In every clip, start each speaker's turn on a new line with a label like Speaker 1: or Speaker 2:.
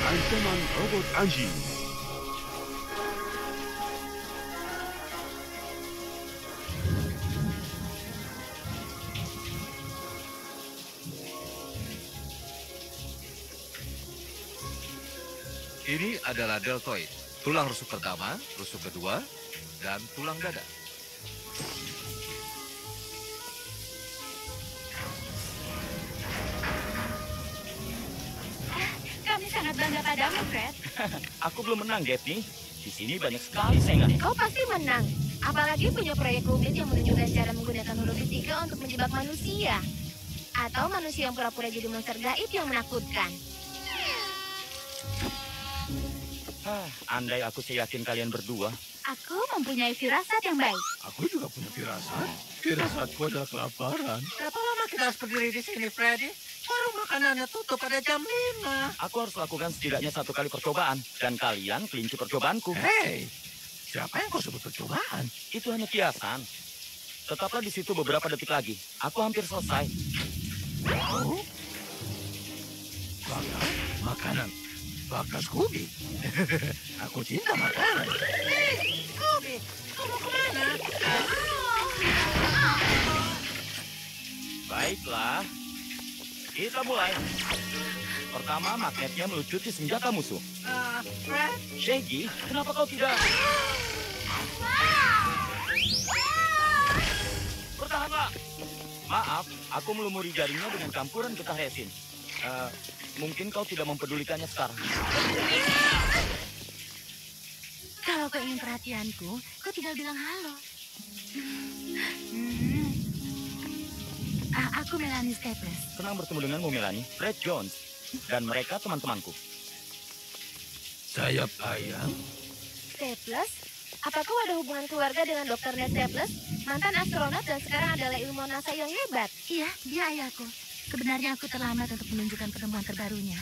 Speaker 1: Ancaman robot anjing.
Speaker 2: Ini adalah deltoid, tulang rusuk pertama, rusuk kedua, dan tulang dada.
Speaker 3: Kami sangat bangga padamu, Fred.
Speaker 4: Aku belum menang, Daphne. Di sini banyak sekali saingan.
Speaker 3: Kau pasti menang. Apalagi punya proyek rumit yang menunjukkan cara menggunakan huruf fisika untuk menjebak manusia. Atau manusia yang pura-pura jadi monster gaib yang menakutkan.
Speaker 4: Andai aku seyakin kalian berdua.
Speaker 3: Aku mempunyai firasat yang baik.
Speaker 1: Aku juga punya firasat. Firasatku adalah kelaparan.
Speaker 5: Berapa lama kita harus berdiri di sini, Freddy? Warung makanannya tutup pada jam 5.
Speaker 4: Aku harus lakukan setidaknya 1 kali percobaan. Dan kalian kelinci percobaanku.
Speaker 1: Hei, siapa yang kau sebut percobaan?
Speaker 4: Itu hanya kiasan. Tetaplah di situ beberapa detik lagi. Aku hampir selesai.
Speaker 1: Oh? Bakar makanan. Bakar Scooby. Aku cinta makanan.
Speaker 5: Hei, Scooby, kau mau kemana?
Speaker 4: Baiklah. Kita mulai. Pertama, magnetnya melucuti senjata musuh.
Speaker 5: Fred?
Speaker 4: Shaggy, kenapa kau tidak... Bertahanlah. Maaf, aku melumuri jaringnya dengan campuran getah resin. Mungkin kau tidak mempedulikannya sekarang.
Speaker 3: Kalau kau ingin perhatianku, kau tinggal bilang halo. Aku Melanie Staples.
Speaker 4: Senang bertemu denganmu, Melanie. Fred Jones. Dan mereka teman-temanku.
Speaker 1: Sayap ayam.
Speaker 3: Staples? Apa kau ada hubungan keluarga dengan Dr. Ned Staples? Mantan astronot dan sekarang adalah ilmuwan NASA yang hebat. Iya, dia ayahku. Sebenarnya aku terlambat untuk menunjukkan penemuan terbarunya.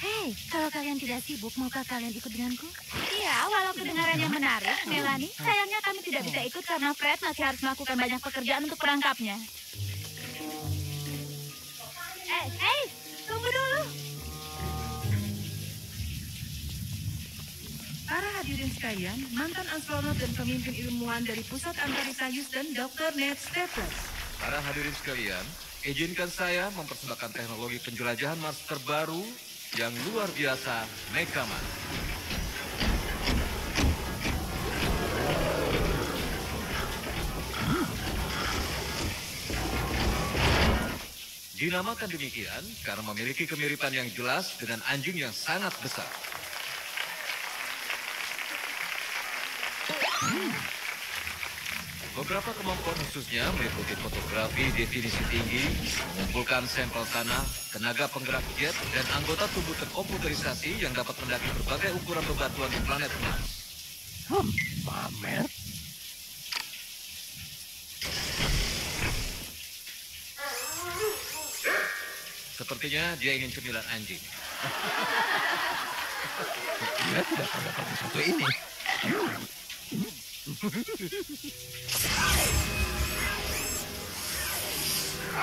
Speaker 3: Hei, kalau kalian tidak sibuk, maukah kalian ikut denganku? Iya, walau kedengarannya menarik, Melanie. Sayangnya kami tidak bisa ikut karena Fred masih harus melakukan banyak pekerjaan untuk perangkapnya. Hei, tunggu dulu.
Speaker 6: Para hadirin sekalian, mantan astronot dan pemimpin ilmuwan dari Pusat Antariksa Houston, Dr. Ned Staples.
Speaker 2: Para hadirin sekalian, izinkan saya mempersembahkan teknologi penjelajahan Mars terbaru yang luar biasa, Mekaman. Dinamakan demikian karena memiliki kemiripan yang jelas dengan anjing yang sangat besar. Beberapa kemampuan khususnya meliputi fotografi definisi tinggi, mengumpulkan sampel tanah, tenaga penggerak jet, dan anggota tubuh terkomputerisasi yang dapat mendaki berbagai ukuran bebatuan di planet Mars.
Speaker 1: Pamer?
Speaker 2: Sepertinya dia ingin cemilan anjing.
Speaker 1: Dia tidak pada pakai satu ini.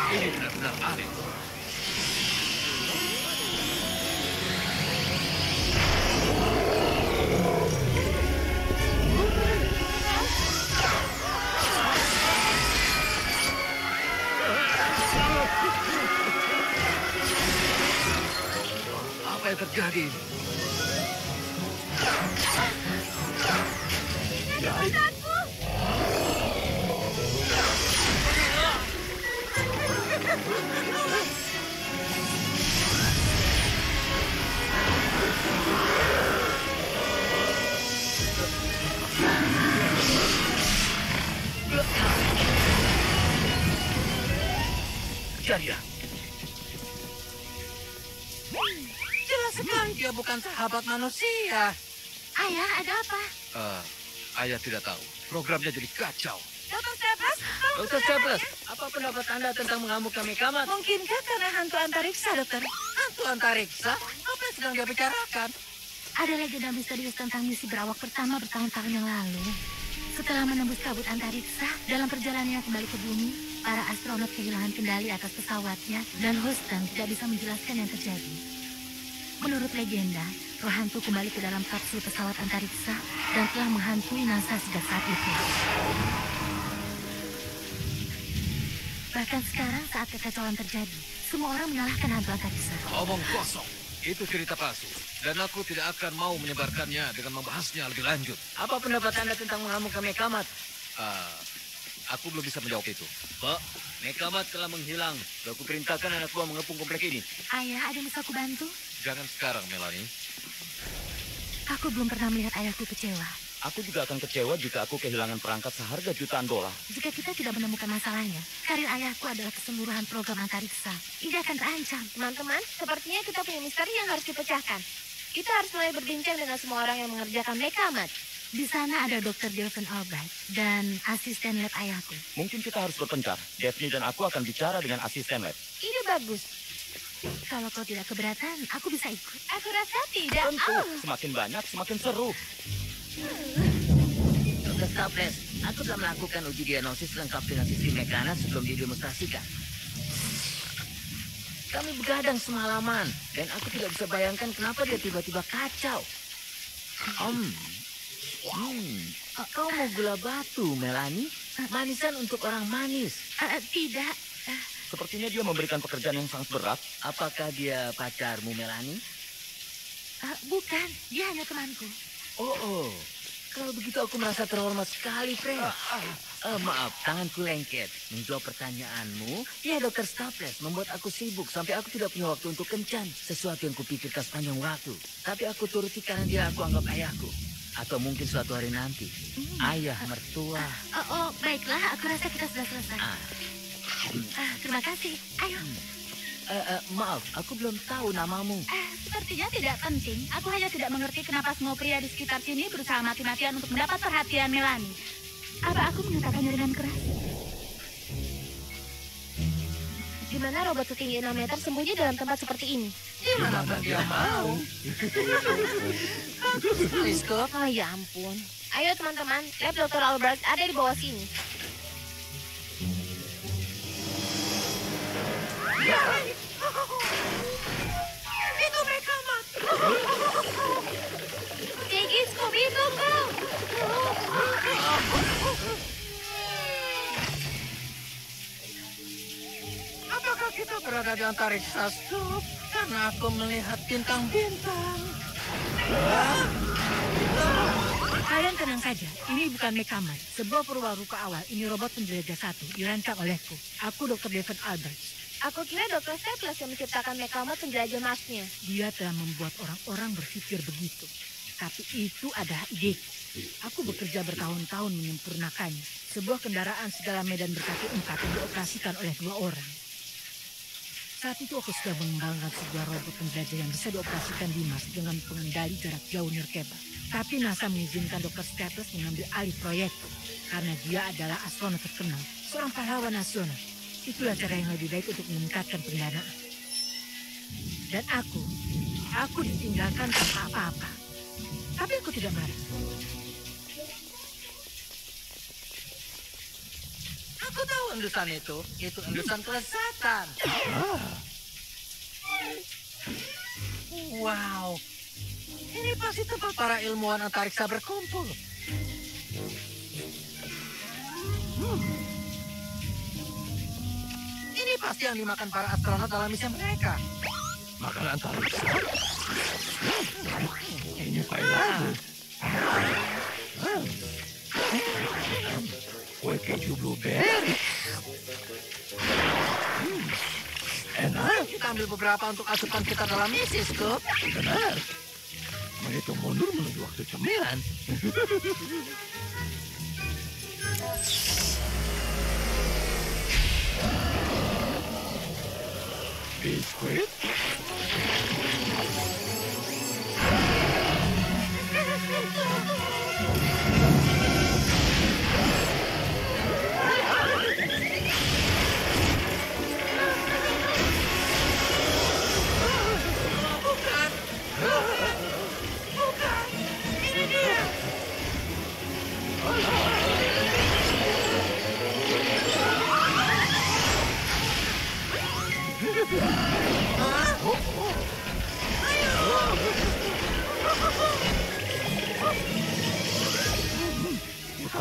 Speaker 2: Ini benar-benar aneh. Apa yang terjadi?
Speaker 5: Jadi ya. Jelas sekali dia bukan sahabat manusia.
Speaker 3: Ayah, ada apa?
Speaker 2: Ayah tidak tahu. Programnya jadi kacau.
Speaker 3: Dr. Staples?
Speaker 5: Dr. Staples, apa pendapat Anda tentang mengamuknya Mekaman?
Speaker 6: Mungkinkah karena hantu antariksa, dokter?
Speaker 5: Hantu antariksa? Apa yang sedang dia bicarakan?
Speaker 3: Ada legenda misterius tentang misi berawak pertama bertahun-tahun yang lalu. Setelah menembus kabut antariksa, dalam perjalanannya kembali ke bumi, para astronot kehilangan kendali atas pesawatnya dan Houston tidak bisa menjelaskan yang terjadi. Menurut Menurut legenda, roh hantu kembali ke dalam kapsul pesawat antariksa dan telah menghantui NASA sejak saat itu. Bahkan sekarang saat kekacauan terjadi, semua orang menyalahkan hantu antariksa.
Speaker 2: Omong kosong. Itu cerita palsu. Dan aku tidak akan mau menyebarkannya dengan membahasnya lebih lanjut.
Speaker 5: Apa pendapat Anda tentang mengamukan Mekamat?
Speaker 2: Aku belum bisa menjawab itu.
Speaker 4: Pak, Mekamat telah menghilang. Sudah aku perintahkan anak buah mengepung komplek ini.
Speaker 3: Ayah, ada yang bisa aku bantu?
Speaker 2: Jangan sekarang, Melanie.
Speaker 3: Aku belum pernah melihat ayahku kecewa.
Speaker 4: Aku juga akan kecewa jika aku kehilangan perangkat seharga jutaan dolar.
Speaker 3: Jika kita tidak menemukan masalahnya, karir ayahku adalah keseluruhan program antariksa. Ini akan terancam. Teman-teman, sepertinya kita punya misteri yang harus dipecahkan. Kita harus mulai berbincang dengan semua orang yang mengerjakan Mekamat. Di sana ada Dr. Delvin Albright dan asisten lab ayahku.
Speaker 4: Mungkin kita harus berpencar. Daphne dan aku akan bicara dengan asisten lab.
Speaker 3: Ide bagus. Kalau kau tidak keberatan, aku bisa ikut. Aku rasa tidak.
Speaker 4: Tentu, semakin banyak, semakin seru.
Speaker 5: Dr. Staples, aku telah melakukan uji diagnosis lengkap dengan sistem Mekana sebelum didemonstrasikan. Kami begadang semalaman, dan aku tidak bisa bayangkan kenapa dia tiba-tiba kacau. Kau mau gula batu, Melanie? Manisan untuk orang manis.
Speaker 3: Tidak.
Speaker 4: Sepertinya dia memberikan pekerjaan yang sangat berat.
Speaker 5: Apakah dia pacarmu, Melanie?
Speaker 3: Bukan, dia hanya temanku.
Speaker 5: Oh. Kalau begitu aku merasa terhormat sekali, Fred. Maaf, tanganku lengket. Menjawab pertanyaanmu, ya Dr. Staples membuat aku sibuk sampai aku tidak punya waktu untuk kencan. Sesuatu yang kupikirkan sepanjang waktu. Tapi aku turuti karena dia aku anggap ayahku. Atau mungkin suatu hari nanti, ayah mertua.
Speaker 3: Baiklah, aku rasa kita sudah selesai. Terima kasih. Ayo.
Speaker 5: Maaf, aku belum tahu namamu.
Speaker 3: Sepertinya tidak penting. Aku hanya tidak mengerti kenapa semua pria di sekitar sini berusaha mati-matian untuk mendapat perhatian Melanie. Apa aku mengatakannya dengan keras? Di mana robot setinggi 6 meter sembunyi dalam tempat seperti ini?
Speaker 5: Di mana dia mau?
Speaker 3: Teleskop? Oh ya ampun. Ayo teman-teman, lab Dr. Albright ada di bawah sini.
Speaker 6: Itu Mekamat.
Speaker 3: Tinggi, Scooby, tunggu.
Speaker 5: Apakah kita berada di antariksa, Scoop? Karena aku melihat bintang-bintang.
Speaker 6: Kalian tenang saja, ini bukan Mekamat. Sebuah perwarupa awal, ini robot penjelajah 1, dirancang olehku. Aku Dr. David Albert.
Speaker 3: Aku kira Dr. Staples yang menciptakan Mekamat penjelajah Marsnya.
Speaker 6: Dia telah membuat orang-orang berpikir begitu. Tapi itu adalah ideku. Aku bekerja bertahun-tahun menyempurnakannya. Sebuah kendaraan segala medan berkaki 4 yang dioperasikan oleh 2 orang. Saat itu aku sudah mengembangkan sebuah robot penjelajah yang bisa dioperasikan di Mars dengan pengendali jarak jauh nirkaba. Tapi NASA mengizinkan Dr. Staples mengambil alih proyekku. Karena dia adalah astronot terkenal, seorang pahlawan nasional. Itulah cara yang lebih baik untuk meningkatkan pendanaan. Dan aku ditinggalkan tanpa apa-apa. Tapi aku tidak marah.
Speaker 5: Aku tahu endusan itu endusan kelezatan. Wow, ini pasti tempat para ilmuwan antariksa berkumpul. Ini pasti yang dimakan para astronot dalam misi mereka.
Speaker 1: Makanan antariksa. Ini Thailand. Kue keju blueberry. Enak.
Speaker 5: Kita ambil beberapa untuk asupan kita dalam misi, Scoop.
Speaker 1: Benar. Menghitung mundur menuju waktu cemilan. Biskuit.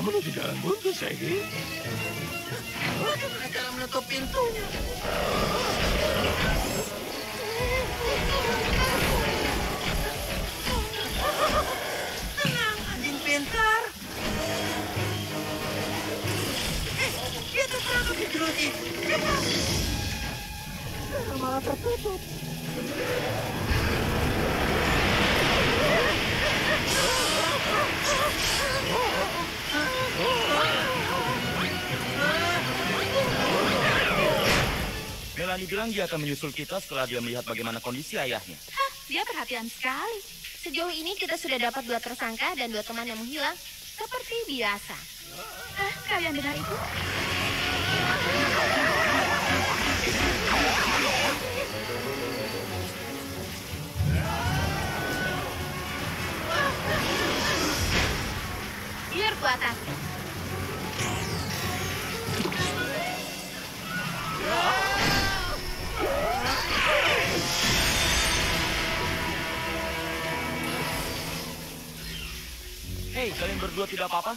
Speaker 1: menuju jalan buntu, Segi.
Speaker 5: Bagaimana cara menutup pintunya? Tenang, anjing pintar. Dia terperangkap di jeruji.
Speaker 3: Malah tertutup.
Speaker 4: Melanie bilang dia akan menyusul kita setelah dia melihat bagaimana kondisi ayahnya.
Speaker 3: Hah, dia perhatian sekali. Sejauh ini kita sudah dapat 2 tersangka dan 2 teman yang menghilang. Seperti biasa. Kalian dengar itu? Biar ku atas.
Speaker 4: Hei, kalian berdua tidak apa-apa?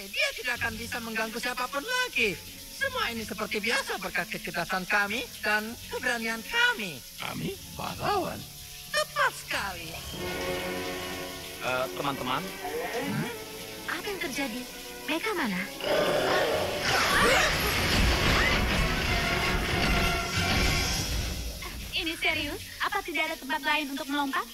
Speaker 5: Dia tidak akan bisa mengganggu siapapun lagi. Semua ini seperti biasa berkat kecerdasan kami dan keberanian kami.
Speaker 1: Kami pahlawan.
Speaker 5: Tepat sekali.
Speaker 4: Teman-teman,
Speaker 3: Apa yang terjadi? Mereka mana? Ini serius? Apa tidak ada tempat lain untuk melompat?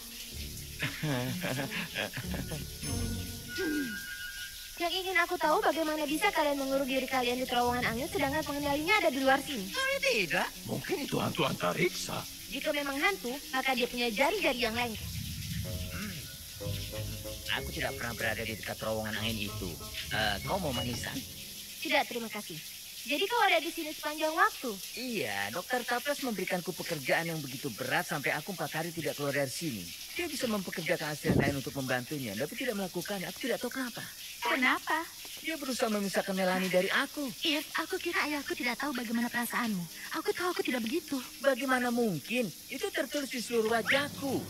Speaker 3: Yang ingin aku tahu bagaimana bisa kalian mengurung diri kalian di terowongan angin sedangkan pengendalinya ada di luar sini.
Speaker 5: Tapi tidak.
Speaker 1: Mungkin itu hantu antariksa.
Speaker 3: Jika memang hantu, maka dia punya jari-jari yang lengket.
Speaker 5: Aku tidak pernah berada di dekat terowongan angin itu. Kau mau manisan?
Speaker 3: Tidak, terima kasih. Jadi kau ada di sini sepanjang waktu.
Speaker 5: Iya, Dokter Taples memberikanku pekerjaan yang begitu berat sampai aku 4 hari tidak keluar dari sini. Dia bisa mempekerjakan asisten lain untuk membantunya, tapi tidak melakukannya. Aku tidak tahu kenapa.
Speaker 3: Kenapa?
Speaker 5: Dia berusaha memisahkan Melanie dari aku.
Speaker 3: If, aku kira ayahku tidak tahu bagaimana perasaanmu. Aku tahu aku tidak begitu.
Speaker 5: Bagaimana mungkin? Itu tertulis di seluruh wajahku.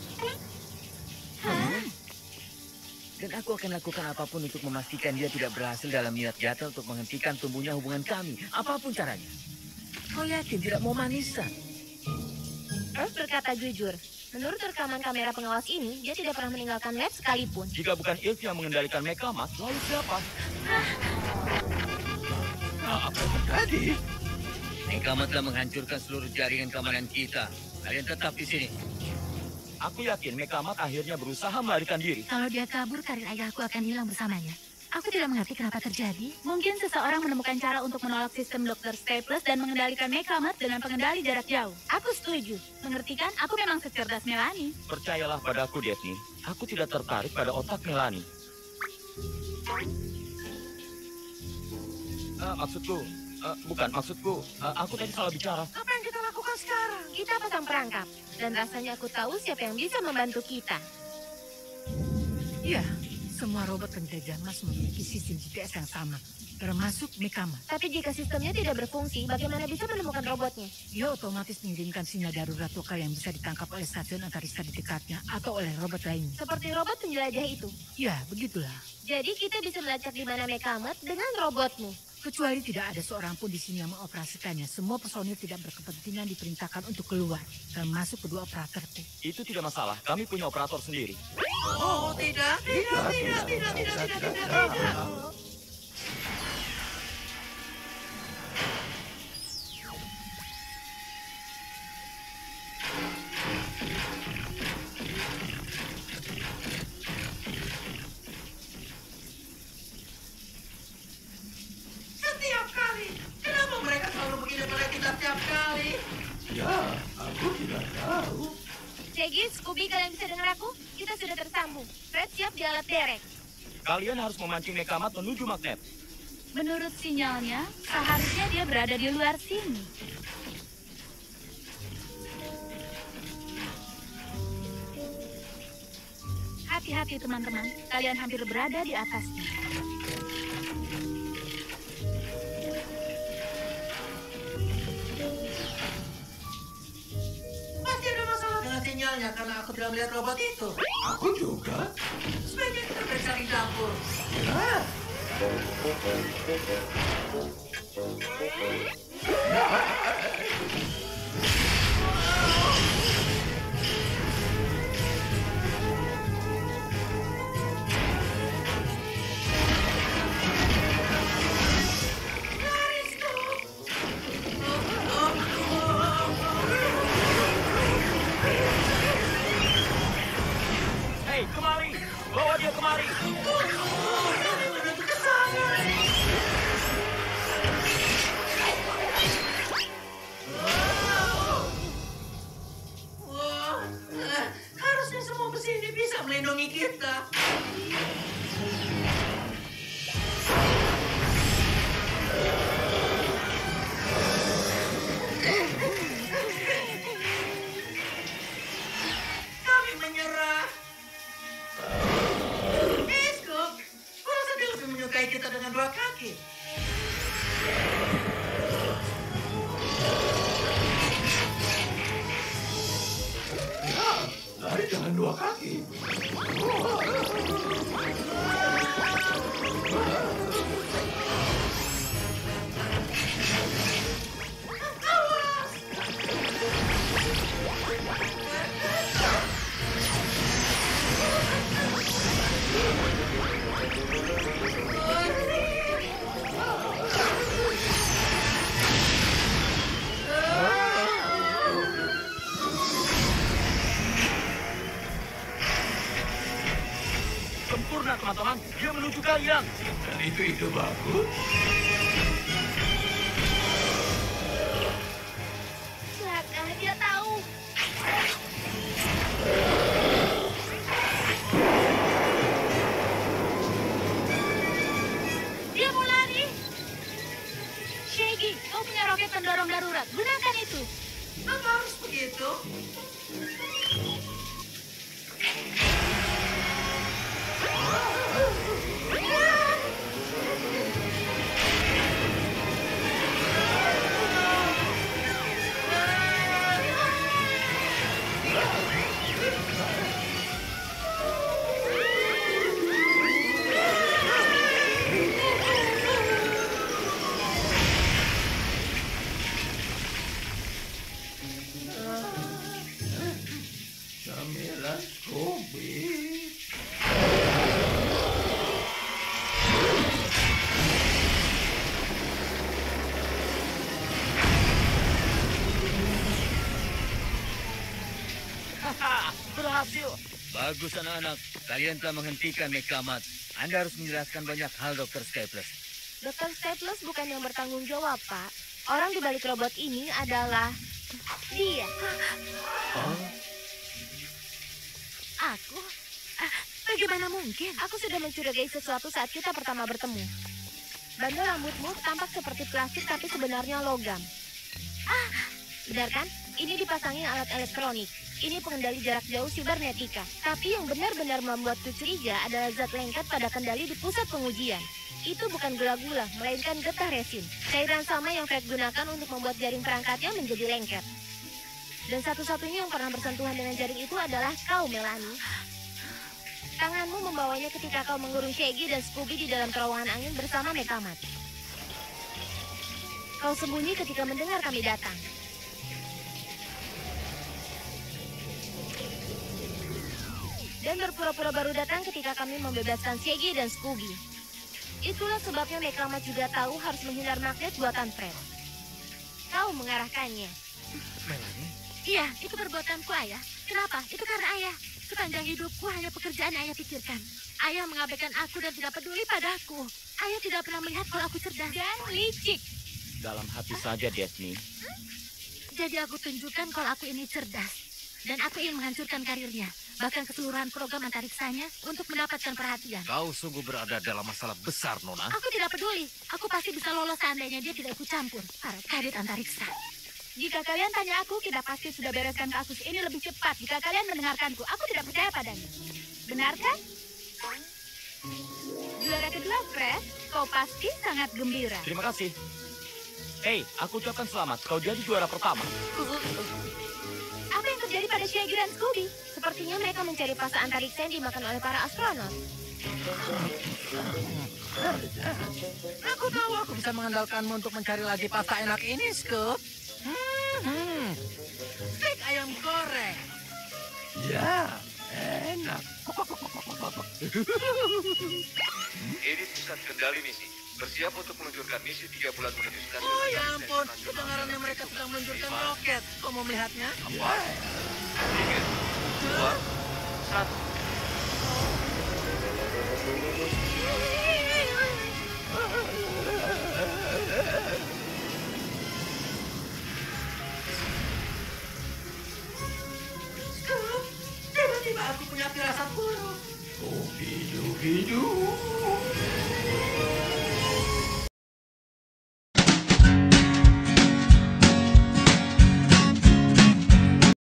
Speaker 5: Dan aku akan lakukan apapun untuk memastikan dia tidak berhasil dalam niat jahat untuk menghentikan tumbuhnya hubungan kami. Apapun caranya. Kau yakin tidak mau manisan?
Speaker 3: Earth berkata jujur. Menurut rekaman kamera pengawas ini, dia tidak pernah meninggalkan lab sekalipun.
Speaker 4: jika bukan Ilf yang mengendalikan Mekamas, lalu siapa?
Speaker 1: Apa yang terjadi?
Speaker 5: Mekamat telah menghancurkan seluruh jaringan keamanan kita. Kalian tetap di sini.
Speaker 4: Aku yakin Mekamat akhirnya berusaha melarikan diri.
Speaker 3: Kalau dia kabur, karir ayahku akan hilang bersamanya. Aku tidak mengerti kenapa terjadi. Mungkin seseorang menemukan cara untuk menolak sistem Dr. Staples dan mengendalikan Mekamat dengan pengendali jarak jauh. Aku setuju. Mengerti kan? Aku memang secerdas Melanie.
Speaker 4: Percayalah padaku, Daphne. Aku tidak tertarik pada otak Melanie. Maksudku, aku tadi salah bicara.
Speaker 5: Apa yang kita lakukan sekarang?
Speaker 3: Kita pasang perangkap. Dan rasanya aku tahu siapa yang bisa membantu kita.
Speaker 6: Ya, semua robot penjajah Mas memiliki sistem GPS yang sama, termasuk Mekamat.
Speaker 3: Tapi jika sistemnya tidak berfungsi, bagaimana bisa menemukan robotnya?
Speaker 6: Dia otomatis mengirimkan sinyal darurat lokal yang bisa ditangkap oleh stasiun antariksa di dekatnya atau oleh robot lainnya.
Speaker 3: Seperti robot penjelajah itu.
Speaker 6: Ya, begitulah.
Speaker 3: Jadi kita bisa melacak di mana Mekamat dengan robotmu.
Speaker 6: Kecuali tidak ada seorang pun di sini yang mengoperasikannya. Semua personil tidak berkepentingan diperintahkan untuk keluar, termasuk kedua operator itu.
Speaker 4: Itu tidak masalah. Kami punya operator sendiri.
Speaker 5: Oh, tidak. Setiap kali. Kenapa mereka selalu begini pada kita setiap kali?
Speaker 1: Ya, aku tidak tahu.
Speaker 3: Shaggy, Scooby, kalian bisa dengar aku? Kita sudah tersambung. Fred siap di alat derek.
Speaker 4: Kalian harus memancing Mekamat menuju magnet.
Speaker 3: Menurut sinyalnya, seharusnya dia berada di luar sini. Hati-hati teman-teman, kalian hampir berada di atasnya.
Speaker 5: Pasti ada masalah dengan sinyalnya.
Speaker 7: hanya karena aku tidak melihat robot itu.
Speaker 1: Aku juga.
Speaker 7: Sebaiknya kita periksa di dapur.
Speaker 1: Ya.
Speaker 4: Hei, kemari! Bawa dia kemari!
Speaker 7: Wah, harusnya semua besi ini bisa melindungi kita. Kami menyerah. Iskop, kurasa dia lebih menyukai kita dengan dua kaki.
Speaker 1: Ya, lari dengan dua kaki.
Speaker 4: Sempurna, teman-teman. Dia menuju kalian.
Speaker 1: Dan itu ide bagus.
Speaker 3: Celaka, dia tahu. Dia mau lari. Shaggy, kau punya roket pendorong darurat. Gunakan itu.
Speaker 7: Apa harus begitu?
Speaker 1: Camilan Scooby.
Speaker 4: Haha, berhasil.
Speaker 5: Bagus anak-anak, kalian telah menghentikan Mekamat. Anda harus menjelaskan banyak hal, Dr. Skyplus.
Speaker 3: Dr. Staples bukan yang bertanggung jawab, Pak. Orang di balik robot ini adalah dia. Aku? Bagaimana mungkin? Aku sudah mencurigai sesuatu saat kita pertama bertemu. Bandul rambutmu tampak seperti plastik tapi sebenarnya logam. Benar kan? Ini dipasangi alat elektronik. Ini pengendali jarak jauh sibernetika. Tapi yang benar-benar membuatku curiga adalah zat lengket pada kendali di pusat pengujian. Itu bukan gula-gula, melainkan getah resin. Cairan sama yang Fred gunakan untuk membuat jaring perangkatnya menjadi lengket. Dan satu-satunya yang pernah bersentuhan dengan jaring itu adalah kau, Melanie. Tanganmu membawanya ketika kau mengurung Shaggy dan Scooby di dalam terowongan angin bersama Mekamat. Kau sembunyi ketika mendengar kami datang. Dan berpura-pura baru datang ketika kami membebaskan Shaggy dan Scooby. Itulah sebabnya Mekamat juga tahu harus menghindar magnet buatan Fred. Kau mengarahkannya.
Speaker 4: Melanie?
Speaker 3: Iya, itu perbuatanku, Ayah. Kenapa? Itu karena Ayah. Sepanjang hidupku hanya pekerjaan yang Ayah pikirkan. Ayah mengabaikan aku dan tidak peduli padaku. Ayah tidak pernah melihat kalau aku cerdas dan licik.
Speaker 4: Dalam hati saja, Daphne.
Speaker 3: Jadi aku tunjukkan kalau aku ini cerdas. Dan aku ingin menghancurkan karirnya. Bahkan keseluruhan program antariksanya untuk mendapatkan perhatian.
Speaker 2: Kau sungguh berada dalam masalah besar, Nona.
Speaker 3: Aku tidak peduli. Aku pasti bisa lolos seandainya dia tidak ikut campur. Para kadit antariksa. Jika kalian tanya aku, kita pasti sudah bereskan kasus ini lebih cepat. Jika kalian mendengarkanku, aku tidak percaya padanya. Benar kan? Juara kedua, Fred. Kau pasti sangat gembira.
Speaker 4: Terima kasih. Hei, aku ucapkan selamat. Kau jadi juara pertama.
Speaker 3: Apa yang terjadi pada manusia Grand Scooby. Sepertinya mereka mencari pasta antariksa yang dimakan oleh para astronot.
Speaker 8: Aku tahu aku bisa mengandalkanmu untuk mencari lagi pasta enak ini, Scoop. Steak ayam goreng.
Speaker 1: Ya, enak.
Speaker 2: Ini pusat kendali misi. Bersiap untuk meluncurkan misi 3 bulan menuju stasiun.
Speaker 8: Oh ya ampun, kedengarannya mereka sedang meluncurkan roket. Kau mau melihatnya?
Speaker 2: 3, 2, 1.
Speaker 7: Scoop, tiba-tiba aku punya firasat buruk.
Speaker 1: Scooby-Doo.